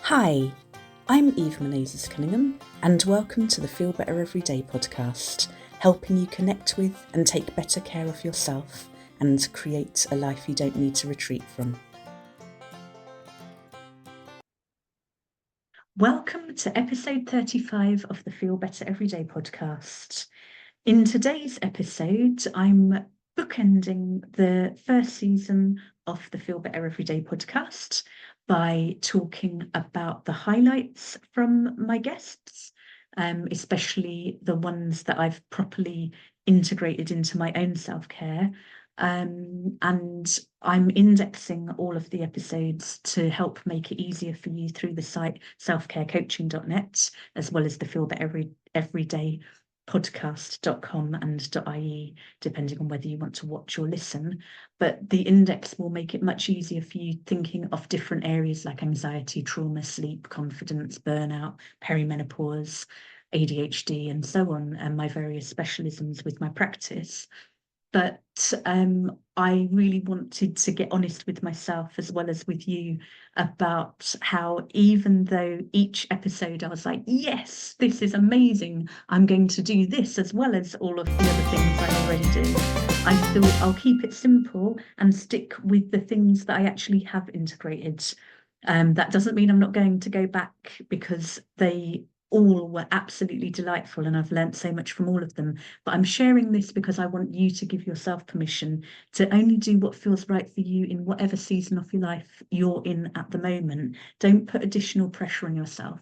Hi, I'm Eve Menezes Cunningham, and welcome to the Feel Better Everyday podcast, helping you connect with and take better care of yourself and create a life you don't need to retreat from. Welcome to episode 35 of the Feel Better Everyday podcast. In today's episode, I'm bookending the first season of the Feel Better Everyday podcast by talking about the highlights from my guests, especially the ones that I've properly integrated into my own self-care. And I'm indexing all of the episodes to help make it easier for you through the site selfcarecoaching.net, as well as the Feel Better Everyday podcast.com and .ie, depending on whether you want to watch or listen. But the index will make it much easier for you thinking of different areas like anxiety, trauma, sleep, confidence, burnout, perimenopause, ADHD, and so on, and my various specialisms with my practice. But I really wanted to get honest with myself as well as with you about how, even though each episode I was like, yes, this is amazing, I'm going to do this as well as all of the other things I already do, I thought I'll keep it simple and stick with the things that I actually have integrated. That doesn't mean I'm not going to go back, because they all were absolutely delightful and I've learnt so much from all of them. But I'm sharing this because I want you to give yourself permission to only do what feels right for you in whatever season of your life you're in at the moment. Don't put additional pressure on yourself.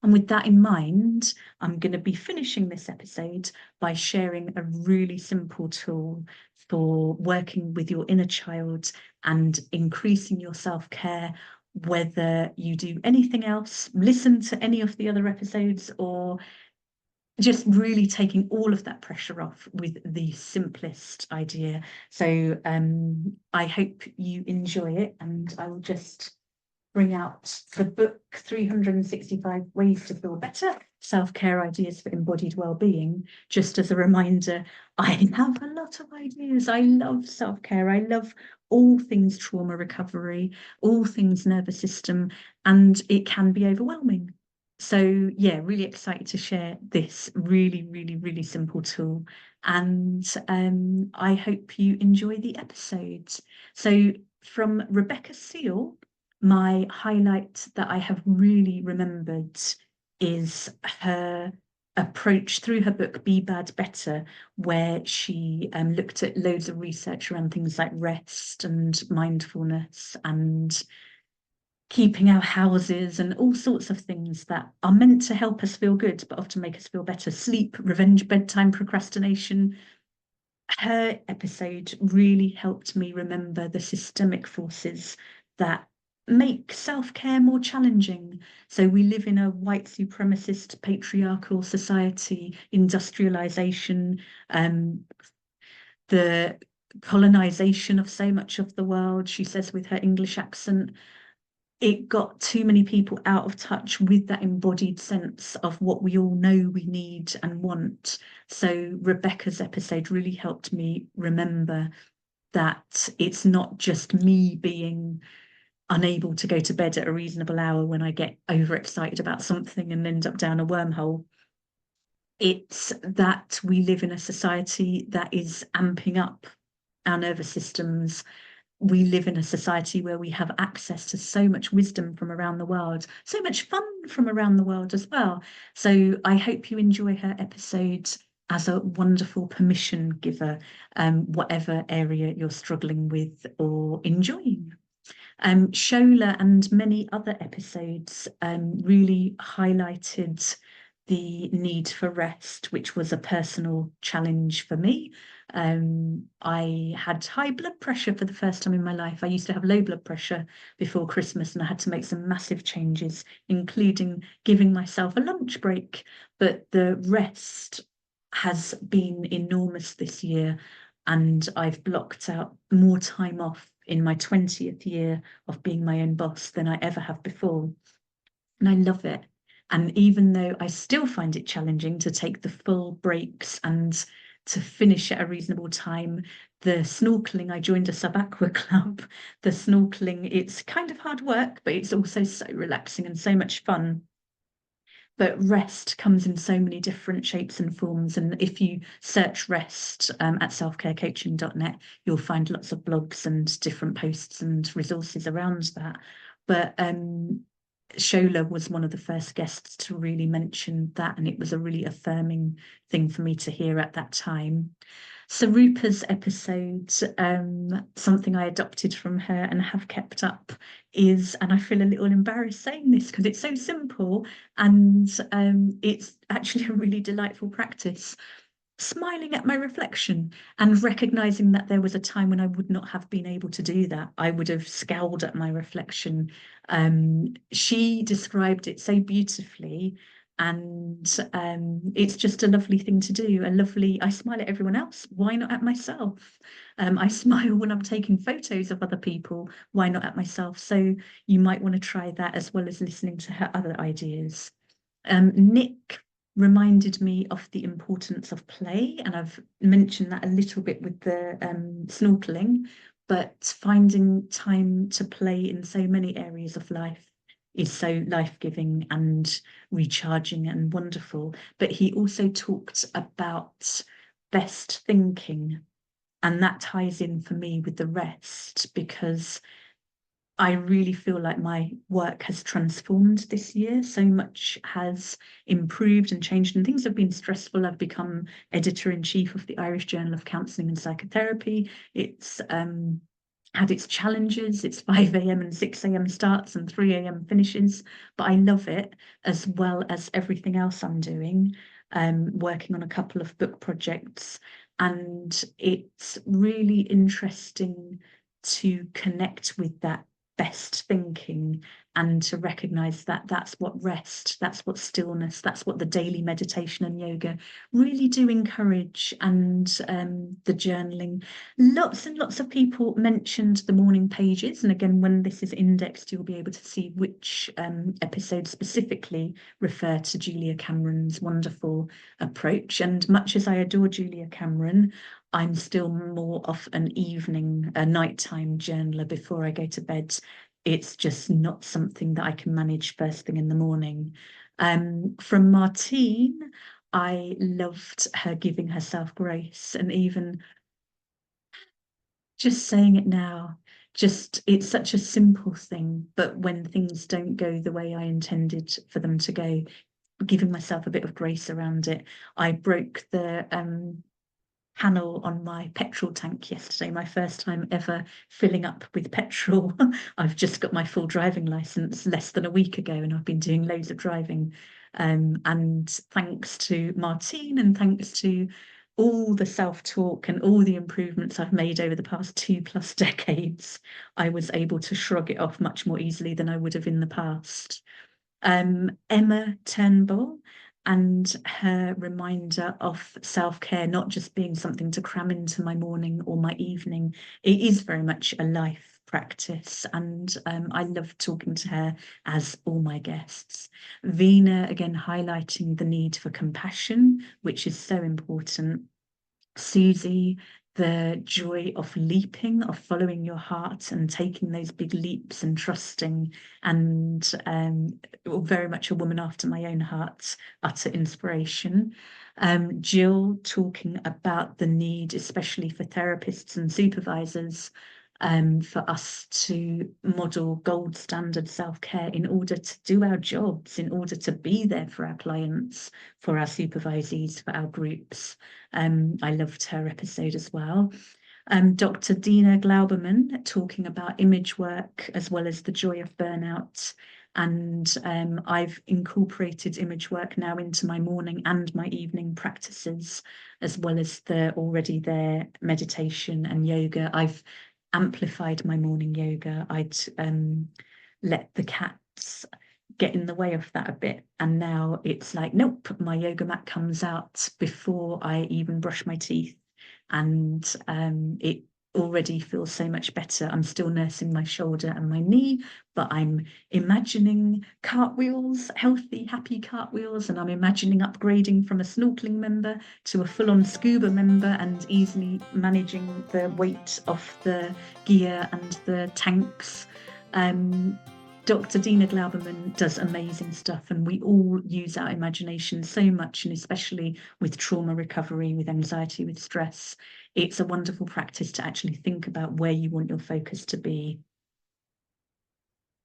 And with that in mind, I'm going to be finishing this episode by sharing a really simple tool for working with your inner child and increasing your self-care, whether you do anything else, listen to any of the other episodes, or just really taking all of that pressure off with the simplest idea. So I hope you enjoy it, and I will just bring out the book 365 Ways to Feel Better, Self-Care Ideas for Embodied Wellbeing. Just as a reminder, I have a lot of ideas. I love self-care. I love all things trauma recovery, all things nervous system, and it can be overwhelming. So yeah, really excited to share this really simple tool. And I hope you enjoy the episode. So from Rebecca Seal, my highlight that I have really remembered is her approach through her book Be Bad Better, where she looked at loads of research around things like rest and mindfulness and keeping our houses and all sorts of things that are meant to help us feel good but often make us feel better. Sleep, revenge, bedtime, procrastination. Her episode really helped me remember the systemic forces that make self-care more challenging. So we live in a white supremacist patriarchal society, industrialization, the colonization of so much of the world, she says with her English accent. It got too many people out of touch with that embodied sense of what we all know we need and want. So Rebecca's episode really helped me remember that it's not just me being unable to go to bed at a reasonable hour when I get overexcited about something and end up down a wormhole. It's that we live in a society that is amping up our nervous systems. We live in a society where we have access to so much wisdom from around the world, so much fun from around the world as well. So I hope you enjoy her episode as a wonderful permission giver, whatever area you're struggling with or enjoying. Shola and many other episodes really highlighted the need for rest, which was a personal challenge for me. I had high blood pressure for the first time in my life. I used to have low blood pressure before Christmas, and I had to make some massive changes, including giving myself a lunch break. But the rest has been enormous this year, and I've blocked out more time off in my 20th year of being my own boss than I ever have before. And I love it. And even though I still find it challenging to take the full breaks and to finish at a reasonable time. The snorkeling, I joined a sub-aqua club. The snorkeling, it's kind of hard work, but it's also so relaxing and so much fun. But rest comes in so many different shapes and forms. And if you search rest at selfcarecoaching.net, you'll find lots of blogs and different posts and resources around that. But Shola was one of the first guests to really mention that, and it was a really affirming thing for me to hear at that time. Sarupa's episode, something I adopted from her and have kept up is, and I feel a little embarrassed saying this because it's so simple and it's actually a really delightful practice. Smiling at my reflection and recognizing that there was a time when I would not have been able to do that. I would have scowled at my reflection. She described it so beautifully, and it's just a lovely thing to do. I smile at everyone else. Why not at myself? I smile when I'm taking photos of other people. Why not at myself? So you might want to try that as well as listening to her other ideas. Nick reminded me of the importance of play, and I've mentioned that a little bit with the snorkeling, but finding time to play in so many areas of life is so life-giving and recharging and wonderful. But he also talked about best thinking, and that ties in for me with the rest, because I really feel like my work has transformed this year. So much has improved and changed, and things have been stressful. I've become editor-in-chief of the Irish Journal of Counselling and Psychotherapy. It's had its challenges. It's 5 a.m. and 6 a.m. starts and 3 a.m. finishes, but I love it, as well as everything else I'm doing, working on a couple of book projects. And it's really interesting to connect with that best thinking and to recognize that that's what rest, that's what stillness, that's what the daily meditation and yoga really do encourage, and the journaling. Lots and lots of people mentioned the morning pages, and again, when this is indexed, you'll be able to see which episodes specifically refer to Julia Cameron's wonderful approach. And much as I adore Julia Cameron, I'm still more of a nighttime journaler before I go to bed. It's just not something that I can manage first thing in the morning. From Martine, I loved her giving herself grace, and even just saying it now, it's such a simple thing, but when things don't go the way I intended for them to go, giving myself a bit of grace around it. I broke the panel on my petrol tank yesterday, my first time ever filling up with petrol. I've just got my full driving license less than a week ago, and I've been doing loads of driving. And thanks to Martine, and thanks to all the self-talk and all the improvements I've made over the past 2+ decades, I was able to shrug it off much more easily than I would have in the past. Emma Turnbull and her reminder of self-care not just being something to cram into my morning or my evening. It is very much a life practice, and I love talking to her, as all my guests. Vina, again, highlighting the need for compassion, which is so important. Susie, the joy of leaping, of following your heart and taking those big leaps and trusting, and very much a woman after my own heart, utter inspiration. Jill talking about the need, especially for therapists and supervisors, for us to model gold standard self-care in order to do our jobs, in order to be there for our clients, for our supervisees, for our groups. I loved her episode as well. Dr. Dina Glauberman talking about image work as well as the joy of burnout. And I've incorporated image work now into my morning and my evening practices, as well as the already there meditation and yoga. I've amplified my morning yoga. I'd let the cats get in the way of that a bit, and now it's like, nope, my yoga mat comes out before I even brush my teeth, and it already feel so much better. I'm still nursing my shoulder and my knee, but I'm imagining cartwheels, healthy, happy cartwheels, and I'm imagining upgrading from a snorkeling member to a full-on scuba member and easily managing the weight of the gear and the tanks. Dr. Dina Glauberman does amazing stuff, and we all use our imagination so much, and especially with trauma recovery, with anxiety, with stress. It's a wonderful practice to actually think about where you want your focus to be.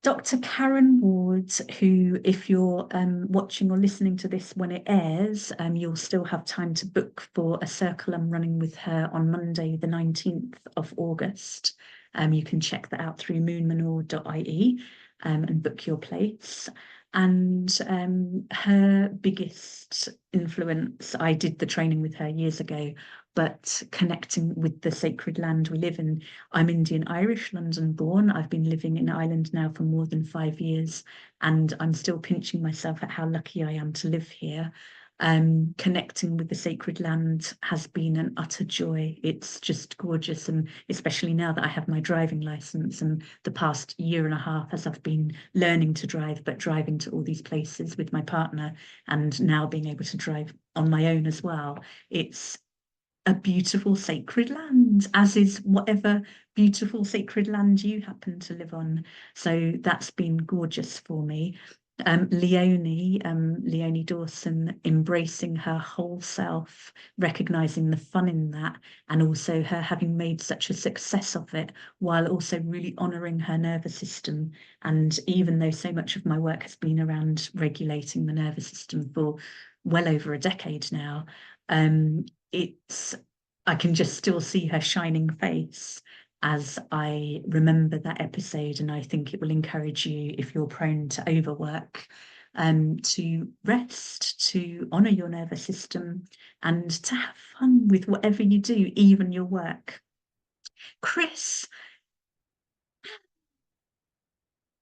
Dr. Karen Ward, who, if you're watching or listening to this when it airs, you'll still have time to book for a circle I'm running with her on Monday, the 19th of August. You can check that out through moonmanor.ie and book your place. And her biggest influence, I did the training with her years ago, but connecting with the sacred land we live in. I'm Indian Irish, London born. I've been living in Ireland now for more than 5 years, and I'm still pinching myself at how lucky I am to live here. Connecting with the sacred land has been an utter joy. It's just gorgeous, and especially now that I have my driving license, and the past year and a half as I've been learning to drive, but driving to all these places with my partner, and now being able to drive on my own as well. It's a beautiful sacred land, as is whatever beautiful sacred land you happen to live on. So that's been gorgeous for me. Leonie Dawson, embracing her whole self, recognizing the fun in that, and also her having made such a success of it, while also really honoring her nervous system. And even though so much of my work has been around regulating the nervous system for well over a decade now, I can just still see her shining face as I remember that episode, and I think it will encourage you, if you're prone to overwork, to rest, to honour your nervous system, and to have fun with whatever you do, even your work. Chris,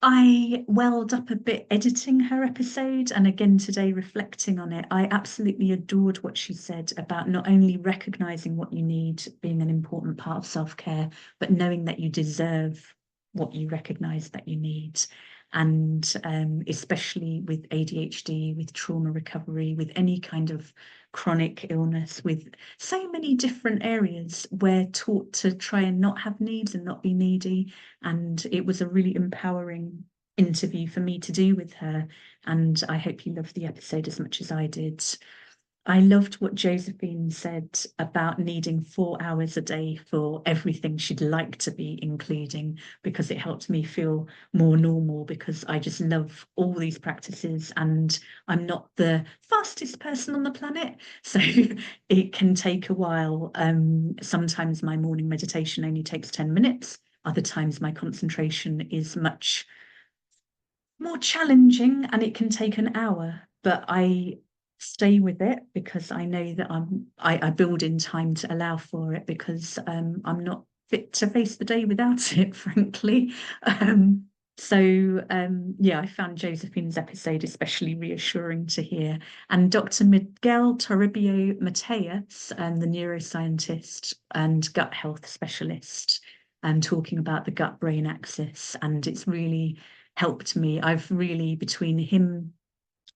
I welled up a bit editing her episode, and again today reflecting on it. I absolutely adored what she said about not only recognizing what you need being an important part of self-care, but knowing that you deserve what you recognize that you need. And especially with ADHD, with trauma recovery, with any kind of chronic illness, with so many different areas, we're taught to try and not have needs and not be needy. And it was a really empowering interview for me to do with her. And I hope you loved the episode as much as I did. I loved what Josephine said about needing 4 hours a day for everything she'd like to be including, because it helped me feel more normal, because I just love all these practices and I'm not the fastest person on the planet. So it can take a while. Sometimes my morning meditation only takes 10 minutes. Other times my concentration is much more challenging and it can take an hour, but I stay with it because I know that I build in time to allow for it, because I'm not fit to face the day without it, frankly. Yeah, I found Josephine's episode especially reassuring to hear. And Dr. Miguel Toribio Mateus, the neuroscientist and gut health specialist, and talking about the gut-brain axis, and it's really helped me. I've really, between him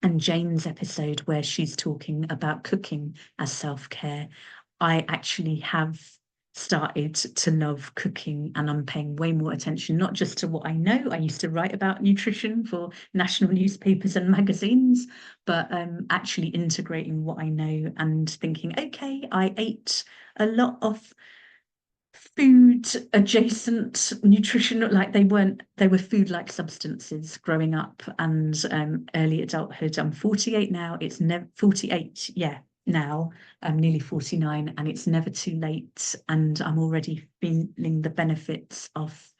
and Jane's episode where she's talking about cooking as self-care, I actually have started to love cooking, and I'm paying way more attention, not just to what I know. I used to write about nutrition for national newspapers and magazines, but actually integrating what I know and thinking, okay, I ate a lot of food adjacent nutrition, like they were food like substances growing up and early adulthood. I'm 48 now, it's never 48, yeah, now I'm nearly 49, and it's never too late, and I'm already feeling the benefits of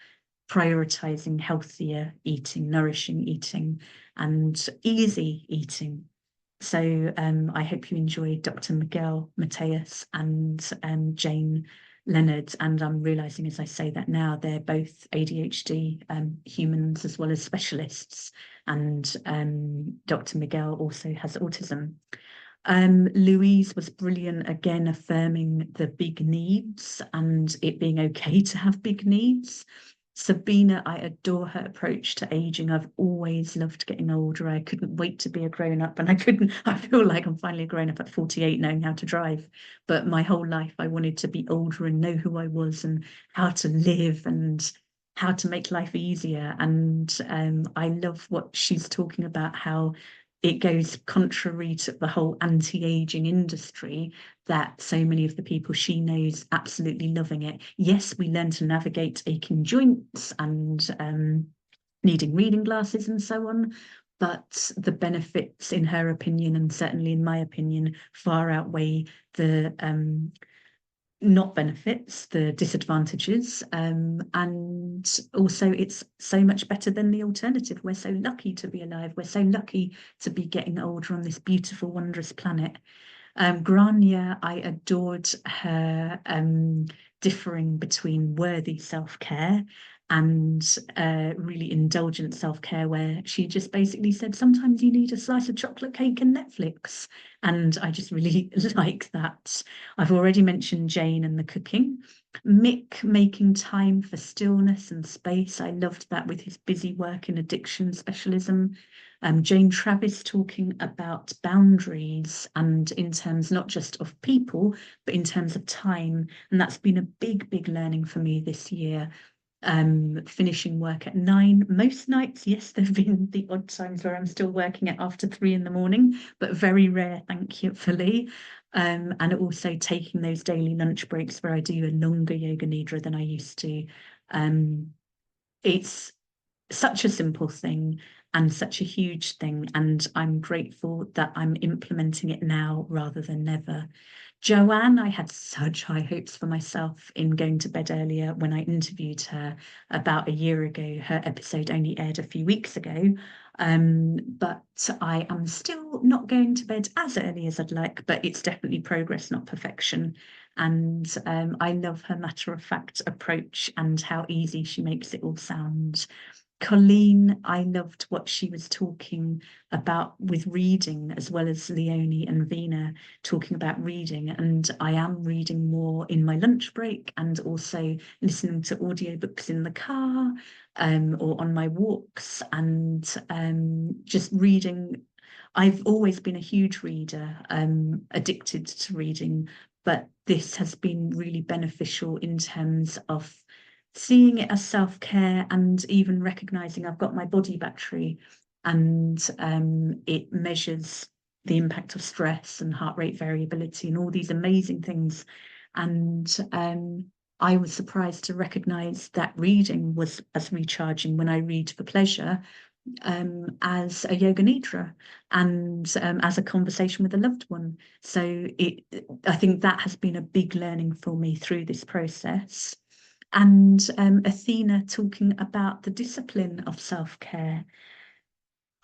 prioritizing healthier eating, nourishing eating, and easy eating. So I hope you enjoyed Dr. Miguel Mateus and Jane Leonard. And I'm realizing as I say that now, they're both ADHD humans as well as specialists. And Dr. Miguel also has autism. Louise was brilliant, again, affirming the big needs and it being okay to have big needs. Sabina, I adore her approach to aging. I've always loved getting older. I couldn't wait to be a grown up, and I feel like I'm finally a grown up at 48 knowing how to drive. But my whole life, I wanted to be older and know who I was and how to live and how to make life easier. And I love what she's talking about, how it goes contrary to the whole anti-aging industry, that so many of the people she knows absolutely loving it. Yes, we learn to navigate aching joints and needing reading glasses and so on, but the benefits, in her opinion, and certainly in my opinion, far outweigh the not benefits, the disadvantages, and also it's so much better than the alternative. We're so lucky to be alive. We're so lucky to be getting older on this beautiful, wondrous planet. Grania, I adored her differing between worthy self-care and really indulgent self-care, where she just basically said, sometimes you need a slice of chocolate cake and Netflix. And I just really like that. I've already mentioned Jane and the cooking. Mick making time for stillness and space. I loved that with his busy work in addiction specialism. Jane Travis talking about boundaries and in terms not just of people, but in terms of time. And that's been a big, big learning for me this year. Finishing work at 9 most nights. Yes, there have been the odd times where I'm still working at after 3 in the morning, but very rare, thankfully. And also taking those daily lunch breaks where I do a longer yoga nidra than I used to. It's such a simple thing and such a huge thing, and I'm grateful that I'm implementing it now rather than never. Joanne, I had such high hopes for myself in going to bed earlier when I interviewed her about a year ago. Her episode only aired a few weeks ago, but I am still not going to bed as early as I'd like, but it's definitely progress, not perfection. And I love her matter-of-fact approach and how easy she makes it all sound. Colleen, I loved what she was talking about with reading, as well as Leonie and Vina talking about reading. And I am reading more in my lunch break and also listening to audiobooks in the car or on my walks, and just reading. I've always been a huge reader, addicted to reading, but this has been really beneficial in terms of seeing it as self-care and even recognizing I've got my body battery, and it measures the impact of stress and heart rate variability and all these amazing things. And I was surprised to recognize that reading was as recharging when I read for pleasure as a yoga nidra and as a conversation with a loved one. So I think that has been a big learning for me through this process. And Athena talking about the discipline of self-care.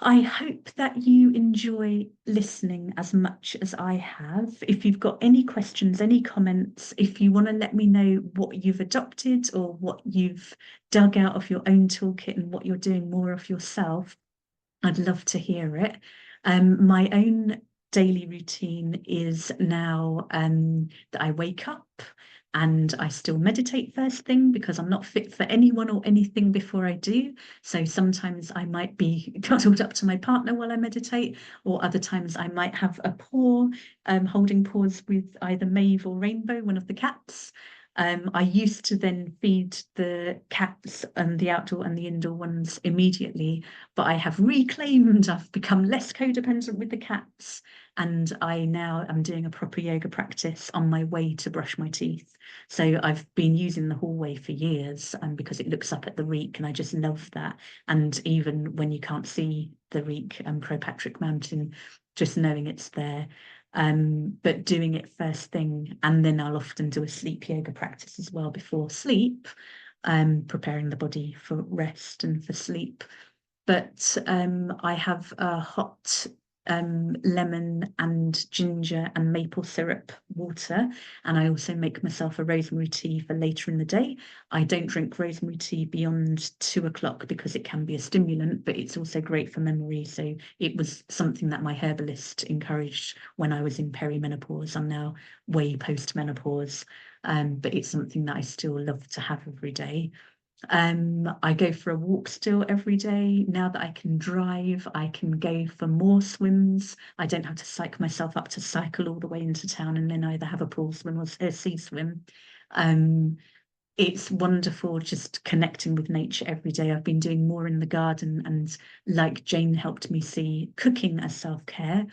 I hope that you enjoy listening as much as I have. If you've got any questions, any comments, if you want to let me know what you've adopted or what you've dug out of your own toolkit and what you're doing more of yourself, I'd love to hear it. My own daily routine is now that I wake up and I still meditate first thing because I'm not fit for anyone or anything before I do. So sometimes I might be cuddled up to my partner while I meditate, or other times I might have a paw, holding paws with either Maeve or Rainbow, one of the cats. I used to then feed the cats and the outdoor and the indoor ones immediately, but I have reclaimed, I've become less codependent with the cats, and I now am doing a proper yoga practice on my way to brush my teeth. So I've been using the hallway for years, because it looks up at the Reek, and I just love that. And even when you can't see the Reek and Patrick Mountain, just knowing it's there. But doing it first thing, and then I'll often do a sleep yoga practice as well before sleep, preparing the body for rest and for sleep. But I have a hot lemon and ginger and maple syrup water, and I also make myself a rosemary tea for later in the day. I don't drink rosemary tea beyond 2 o'clock because it can be a stimulant, but it's also great for memory. So it was something that my herbalist encouraged when I was in perimenopause. I'm now way post-menopause, but it's something that I still love to have every day. I go for a walk still every day. Now that I can drive, I can go for more swims. I don't have to psych myself up to cycle all the way into town and then either have a pool swim or a sea swim. It's wonderful just connecting with nature every day. I've been doing more in the garden, and like Jane helped me see cooking as self-care,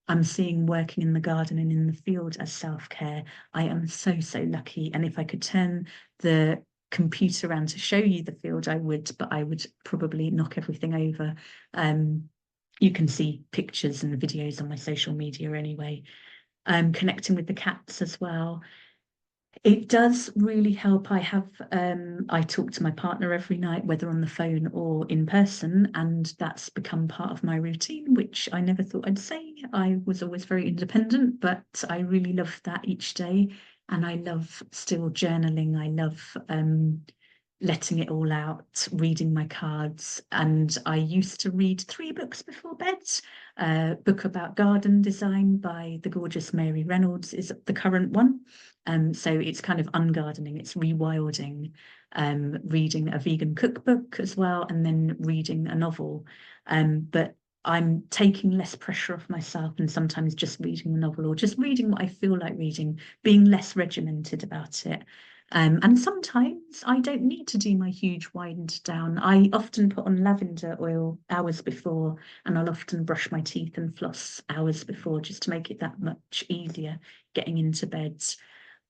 I'm seeing working in the garden and in the field as self-care. I am so, so lucky. And if I could turn the computer around to show you the field, I would, but I would probably knock everything over. You can see pictures and videos on my social media anyway. Connecting with the cats as well. It does really help. I talk to my partner every night, whether on the phone or in person, and that's become part of my routine, which I never thought I'd say. I was always very independent, but I really love that each day. And I love still journaling. I love letting it all out, reading my cards. And I used to read 3 books before bed. A book about garden design by the gorgeous Mary Reynolds is the current one. So it's kind of ungardening, it's rewilding, reading a vegan cookbook as well, and then reading a novel. But I'm taking less pressure off myself and sometimes just reading a novel or just reading what I feel like reading, being less regimented about it. And sometimes I don't need to do my huge wind down. I often put on lavender oil hours before, and I'll often brush my teeth and floss hours before just to make it that much easier getting into bed.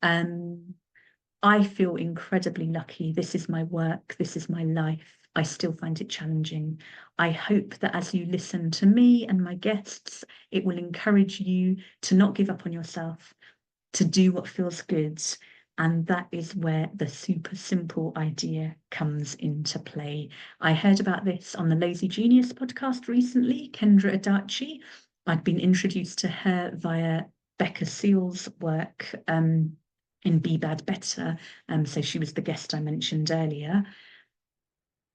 I feel incredibly lucky. This is my work, this is my life. I still find it challenging. I hope that as you listen to me and my guests, it will encourage you to not give up on yourself, to do what feels good. And that is where the super simple idea comes into play. I heard about this on the Lazy Genius podcast recently, Kendra Adachi. I'd been introduced to her via Becca Seal's work in Be Bad Better. So she was the guest I mentioned earlier.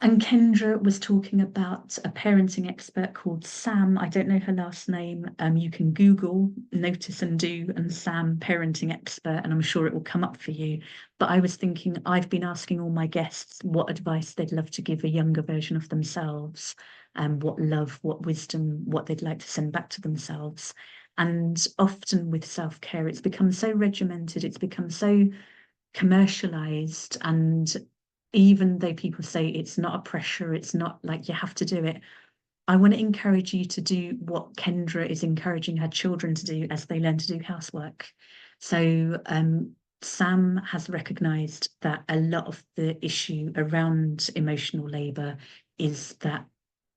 And Kendra was talking about a parenting expert called Sam. I don't know her last name. You can Google Notice and Do and Sam parenting expert, and I'm sure it will come up for you. But I was thinking, I've been asking all my guests what advice they'd love to give a younger version of themselves, what love, what wisdom, what they'd like to send back to themselves. And often with self-care, it's become so regimented, it's become so commercialized, and even though people say it's not a pressure, it's not like you have to do it, I want to encourage you to do what Kendra is encouraging her children to do as they learn to do housework. So Sam has recognised that a lot of the issue around emotional labour is that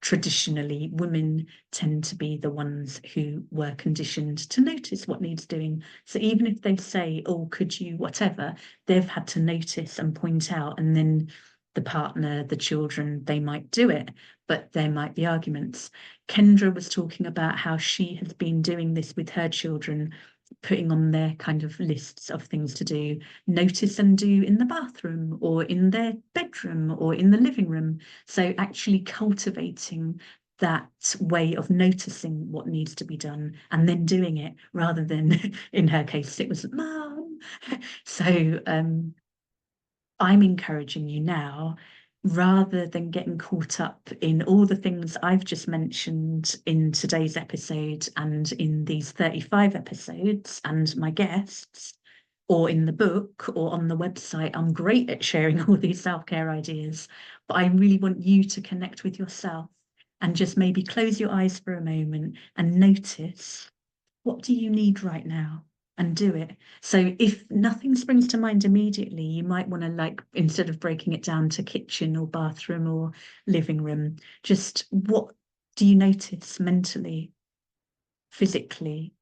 traditionally women tend to be the ones who were conditioned to notice what needs doing. So even if they say, oh, could you, whatever, they've had to notice and point out, and then the partner, the children, they might do it, but there might be arguments. Kendra was talking about how she has been doing this with her children, putting on their kind of lists of things to do, notice and do in the bathroom or in their bedroom or in the living room. So actually cultivating that way of noticing what needs to be done and then doing it, rather than, in her case, it was mum. So I'm encouraging you now, rather than getting caught up in all the things I've just mentioned in today's episode and in these 35 episodes and my guests, or in the book or on the website. I'm great at sharing all these self-care ideas, but I really want you to connect with yourself and just maybe close your eyes for a moment and notice, what do you need right now? And do it. So if nothing springs to mind immediately, you might want to, like, instead of breaking it down to kitchen or bathroom or living room, just what do you notice mentally, physically,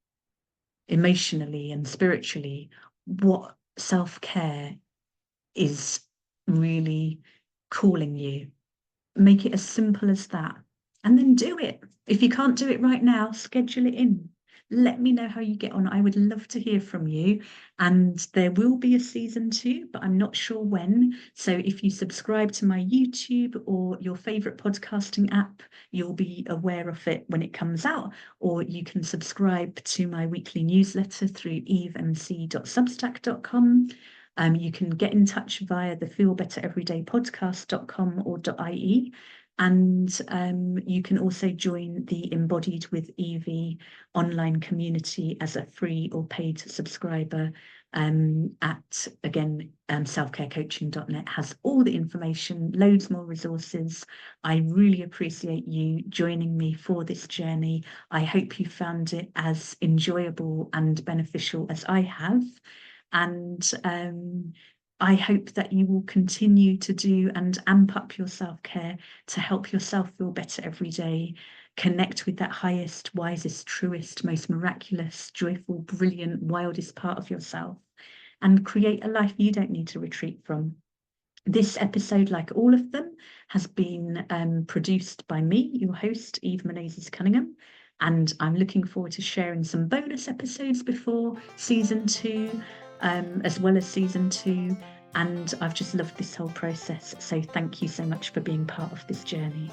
emotionally, and spiritually? What self-care is really calling you? Make it as simple as that. and then do it. If you can't do it right now, schedule it in. Let me know how you get on. I would love to hear from you. And there will be a season 2, but I'm not sure when. So if you subscribe to my YouTube or your favorite podcasting app, you'll be aware of it when it comes out. Or you can subscribe to my weekly newsletter through evemc.substack.com. You can get in touch via the feelbettereverydaypodcast.com or .ie. And you can also join the Embodied with Evie online community as a free or paid subscriber at, again, selfcarecoaching.net has all the information, loads more resources. I really appreciate you joining me for this journey. I hope you found it as enjoyable and beneficial as I have. And I hope that you will continue to do and amp up your self-care to help yourself feel better every day, connect with that highest, wisest, truest, most miraculous, joyful, brilliant, wildest part of yourself, and create a life you don't need to retreat from. This episode, like all of them, has been produced by me, your host, Eve Menezes Cunningham, and I'm looking forward to sharing some bonus episodes before season 2, as well as season 2. And I've just loved this whole process. So thank you so much for being part of this journey.